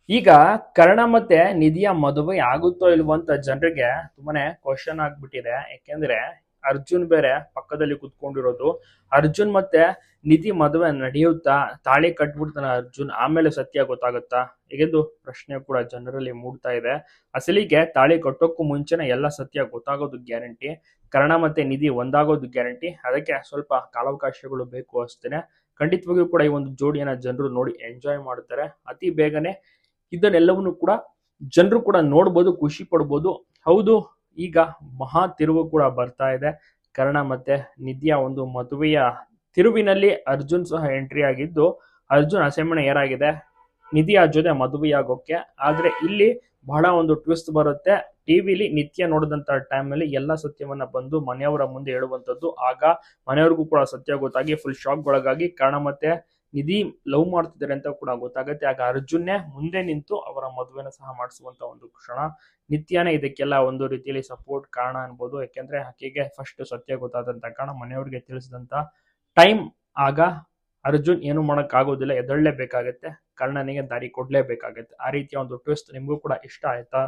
ಈಗ ಕರ್ಣ ಮತ್ತೆ ನಿಧಿಯ ಮದುವೆ ಆಗುತ್ತೋ ಇಲ್ವೋ ಅಂತ ಜನರಿಗೆ ತುಂಬಾನೇ ಕ್ವಶನ್ ಆಗ್ಬಿಟ್ಟಿದೆ. ಯಾಕೆಂದ್ರೆ ಅರ್ಜುನ್ ಬೇರೆ ಪಕ್ಕದಲ್ಲಿ ಕುತ್ಕೊಂಡಿರೋದು. ಅರ್ಜುನ್ ಮತ್ತೆ ನಿಧಿ ಮದುವೆ ನಡೆಯುತ್ತಾ, ತಾಳಿ ಕಟ್ಬಿಡ್ತಾನ ಅರ್ಜುನ್, ಆಮೇಲೆ ಸತ್ಯ ಗೊತ್ತಾಗುತ್ತಾ ಹೀಗೆಂದು ಪ್ರಶ್ನೆ ಕೂಡ ಜನರಲ್ಲಿ ಮೂಡ್ತಾ ಇದೆ. ಅಸಲಿಗೆ ತಾಳಿ ಕಟ್ಟೋಕ್ಕೂ ಮುಂಚೆನೆ ಎಲ್ಲ ಸತ್ಯ ಗೊತ್ತಾಗೋದು ಗ್ಯಾರಂಟಿ. ಕರ್ಣ ಮತ್ತೆ ನಿಧಿ ಒಂದಾಗೋದು ಗ್ಯಾರಂಟಿ. ಅದಕ್ಕೆ ಸ್ವಲ್ಪ ಕಾಲಾವಕಾಶಗಳು ಬೇಕು ಅಷ್ಟೇನೆ. ಖಂಡಿತವಾಗಿಯೂ ಕೂಡ ಈ ಒಂದು ಜೋಡಿಯನ್ನ ಜನರು ನೋಡಿ ಎಂಜಾಯ್ ಮಾಡ್ತಾರೆ ಅತಿ ಬೇಗನೆ. ಇದನ್ನೆಲ್ಲವನ್ನು ಕೂಡ ಜನರು ಕೂಡ ನೋಡ್ಬೋದು, ಖುಷಿ ಪಡ್ಬೋದು. ಹೌದು, ಈಗ ಮಹಾ ತಿರುವು ಕೂಡ ಬರ್ತಾ ಇದೆ. ಕರ್ಣ ಮತ್ತೆ ನಿಧಿಯ ಒಂದು ಮದುವೆಯ ತಿರುವಿನಲ್ಲಿ ಅರ್ಜುನ್ ಸಹ ಎಂಟ್ರಿ ಆಗಿದ್ದು, ಅರ್ಜುನ್ ಹಸೆಮಣೆ ಏರಾಗಿದೆ ನಿಧಿಯ ಜೊತೆ ಮದುವೆಯಾಗೋಕೆ. ಆದ್ರೆ ಇಲ್ಲಿ ಬಹಳ ಒಂದು ಟ್ವಿಸ್ಟ್ ಬರುತ್ತೆ. ಟಿವಿಲಿ ನಿತ್ಯ ನೋಡಿದಂತ ಟೈಮ್ ಅಲ್ಲಿ ಎಲ್ಲ ಸತ್ಯವನ್ನ ಬಂದು ಮನೆಯವರ ಮುಂದೆ ಹೇಳುವಂತದ್ದು. ಆಗ ಮನೆಯವ್ರಿಗೂ ಕೂಡ ಸತ್ಯ ಗೊತ್ತಾಗಿ ಫುಲ್ ಶಾಕ್ ಒಳಗಾಗಿ ಕರ್ಣ ಮತ್ತೆ ನಿಧಿ ಲವ್ ಮಾಡ್ತಿದ್ದಾರೆ ಅಂತ ಕೂಡ ಗೊತ್ತಾಗುತ್ತೆ. ಆಗ ಅರ್ಜುನ್ನೇ ಮುಂದೆ ನಿಂತು ಅವರ ಮದುವೆನ ಸಹ ಮಾಡಿಸುವಂತ ಒಂದು ಕ್ಷಣ. ನಿತ್ಯನೇ ಇದಕ್ಕೆಲ್ಲ ಒಂದು ರೀತಿಯಲ್ಲಿ ಸಪೋರ್ಟ್ ಕಾರಣ ಅನ್ಬೋದು. ಯಾಕೆಂದ್ರೆ ಆಕೆಗೆ ಫಸ್ಟ್ ಸತ್ಯ ಗೊತ್ತಾದಂತ ಕಾರಣ ಮನೆಯವರಿಗೆ ತಿಳಿಸಿದಂತ ಟೈಮ್. ಆಗ ಅರ್ಜುನ್ ಏನು ಮಾಡಕ್ ಆಗೋದಿಲ್ಲ, ಎದಳ್ಳೇಬೇಕಾಗತ್ತೆ, ಕರ್ಣನಿಗೆ ದಾರಿ ಕೊಡ್ಲೇಬೇಕಾಗತ್ತೆ. ಆ ರೀತಿಯ ಒಂದು ಟ್ವಿಸ್ಟ್ ನಿಮ್ಗೂ ಕೂಡ ಇಷ್ಟ ಆಯ್ತಾ?